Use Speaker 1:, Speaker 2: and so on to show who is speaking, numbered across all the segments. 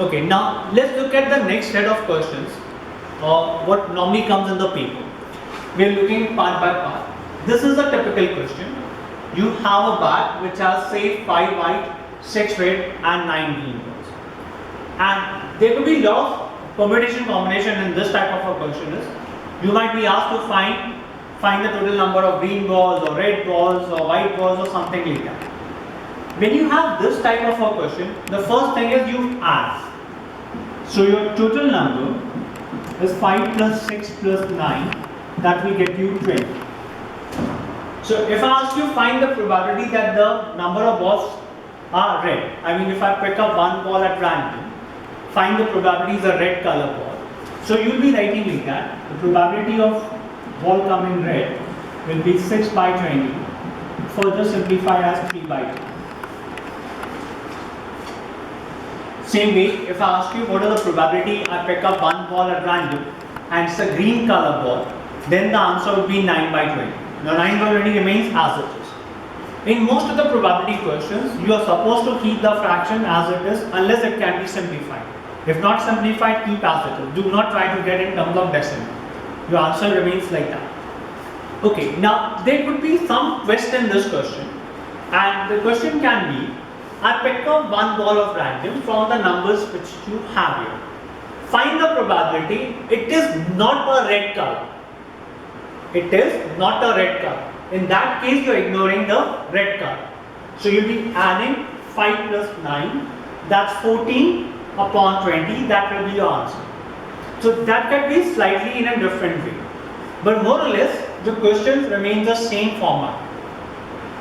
Speaker 1: Okay, now let's look at the next set of questions, what normally comes in the paper. We are looking part by part. This is a typical question. You have a bag which has say 5 white, 6 red and 9 green balls. And there could be lot of permutation combination in this type of a question is, you might be asked to find the total number of green balls or red balls or white balls or something like that. When you have this type of a question, the first thing is you add. So your total number is 5 plus 6 plus 9, that will get you 20. So if I ask you find the probability that the number of balls are red, I mean if I pick up one ball at random, find the probability is a red color ball. So you will be writing like that, the probability of ball coming red will be 6 by 20, further simplified as 3 by 2. Same way, if I ask you what is the probability I pick up one ball at random and it's a green color ball, then the answer would be 9 by 20. Now 9 by 20 remains as it is. In most of the probability questions, you are supposed to keep the fraction as it is unless it can be simplified. If not simplified, keep as it is. Do not try to get in terms of decimal. Your answer remains like that. Okay, now there could be some twist in this question, and the question can be, I pick up one ball of random from the numbers which you have here. Find the probability it is not a red color. It is not a red color. In that case, you are ignoring the red color. So you will be adding 5 plus 9, that's 14 upon 20, that will be your answer. So that can be slightly in a different way. But more or less, the questions remain the same format.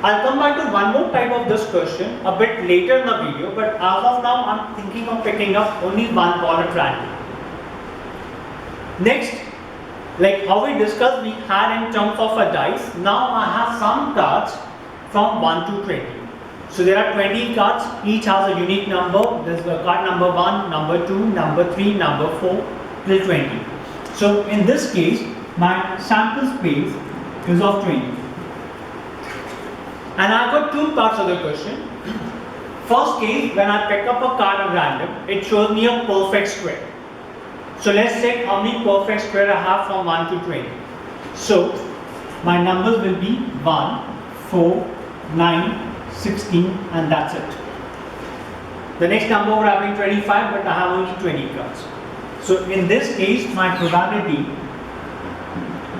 Speaker 1: I'll come back to one more type of this question a bit later in the video, but as of now, I'm thinking of picking up only one ball at random. Next, like how we discussed, we had in terms of a dice. Now I have some cards from 1 to 20. So there are 20 cards, each has a unique number. There's the card number 1, number 2, number 3, number 4 till 20. So in this case, my sample space is of 20. And I've got two parts of the question. First case, when I pick up a card at random, it shows me a perfect square. So let's check how many perfect square I have from 1 to 20. So my numbers will be 1, 4, 9, 16 and that's it. The next number would have been 25, but I have only 20 cards. So in this case, my probability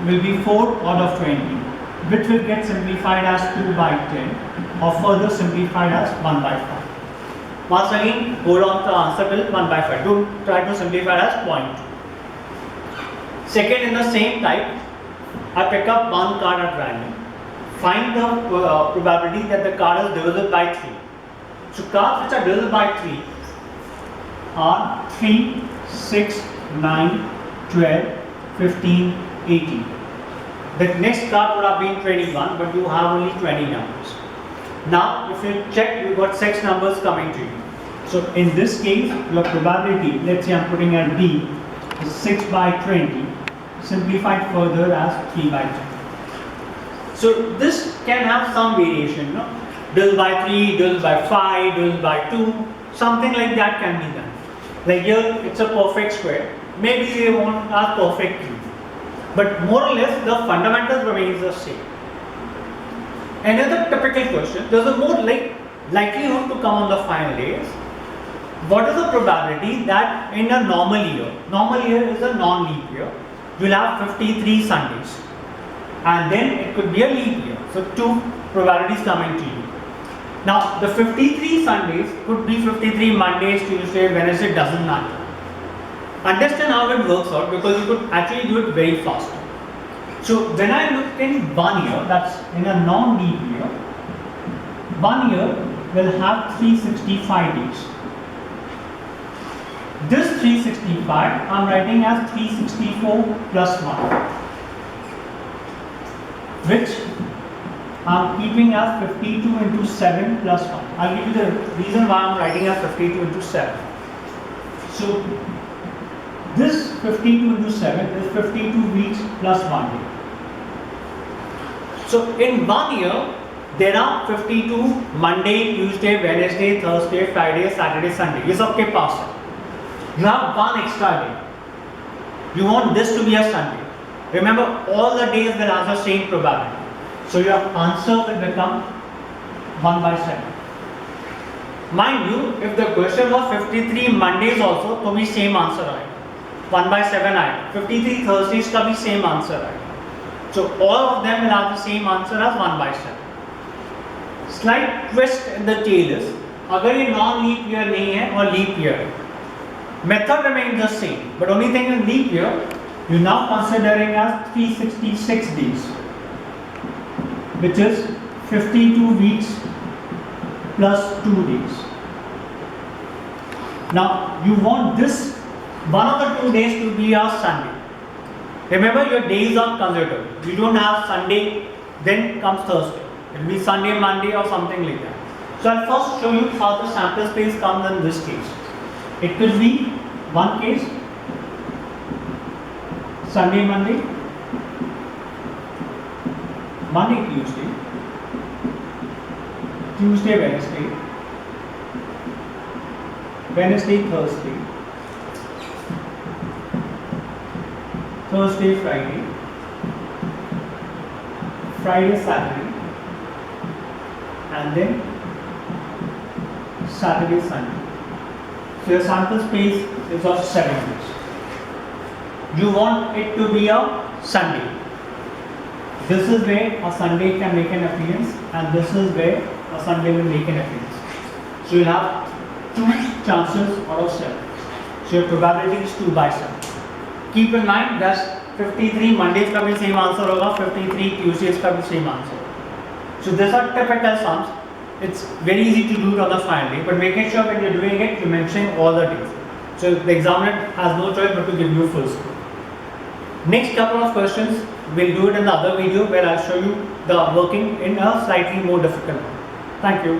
Speaker 1: will be 4 out of 20, which will get simplified as 2 by 10 or further simplified as 1 by 5. Once again, hold on to the answer till 1 by 5. Don't try to simplify as 0.2. Second, in the same type, I pick up one card at random. Find the probability that the card is divisible by 3. So cards which are divisible by 3 are 3, 6, 9, 12, 15, 18. The next card would have been 21, but you have only 20 numbers. Now, if you check, you got 6 numbers coming to you. So, in this case, your probability, let's say I'm putting at B, is 6 by 20, simplified further as 3 by 10. So, this can have some variation, no? Divisible by 3, divisible by 5, divisible by 2, something like that can be done. Like here, it's a perfect square. Maybe they want a perfect cube. But more or less, the fundamentals remains the same. Another typical question, there's a more likelihood to come on the final day is, what is the probability that in a normal year is a non-leap year, you'll have 53 Sundays. And then it could be a leap year. So 2 probabilities coming to you. Now the 53 Sundays could be 53 Mondays, Tuesday, Wednesday, doesn't matter. Understand how it works out because you could actually do it very fast. So when I look in 1 year, that's in a non-leap year, 1 year will have 365 days. This 365 I'm writing as 364 plus 1, which I'm keeping as 52 into 7 plus 1. I'll give you the reason why I'm writing as 52 into 7. So this 52 into 7 is 52 weeks plus 1 day. So in 1 year, there are 52 Monday, Tuesday, Wednesday, Thursday, Friday, Saturday, Sunday. ये सबके पास है. You have one extra day. You want this to be a Sunday. Remember, all the days will have the same probability. So your answer will become 1 by 7. Mind you, if the question was 53 Mondays also, तो भी same answer आएगा. 1 by 7 आएगा. 53 Thursdays का भी same answer आएगा. So all of them will have the same answer as 1 by 7. Slight twist in the tail is, अगर ये non-leap year नहीं है और leap year, method remains the same, but only thing in leap year, you're now considering as 366 days, which is 52 weeks plus 2 days. Now you want this one of the 2 days to be a Sunday. Remember, your days are considered. You don't have Sunday, then comes Thursday. It will be Sunday, Monday or something like that. So I'll first show you how the sample space comes in this case. It could be one case, Sunday, Monday, Monday, Tuesday, Tuesday, Wednesday, Wednesday, Thursday, Thursday, Friday, Friday, Saturday, and then Saturday, Sunday. So your sample space is of 7 days. You want it to be a Sunday. This is where a Sunday can make an appearance, and this is where a Sunday will make an appearance. So you have 2 chances out of 7. So your probability is 2 by 7. Keep in mind that 53 Mondays का भी same answer होगा, 53 Tuesdays का भी same answer. So these are typical sums. It's very easy to do it on the final day, but making sure when you're doing it, you're mentioning all the days. So the examiner has no choice but to give you full score. Next couple of questions, we'll do it in the other video where I'll show you the working in a slightly more difficult one. Thank you.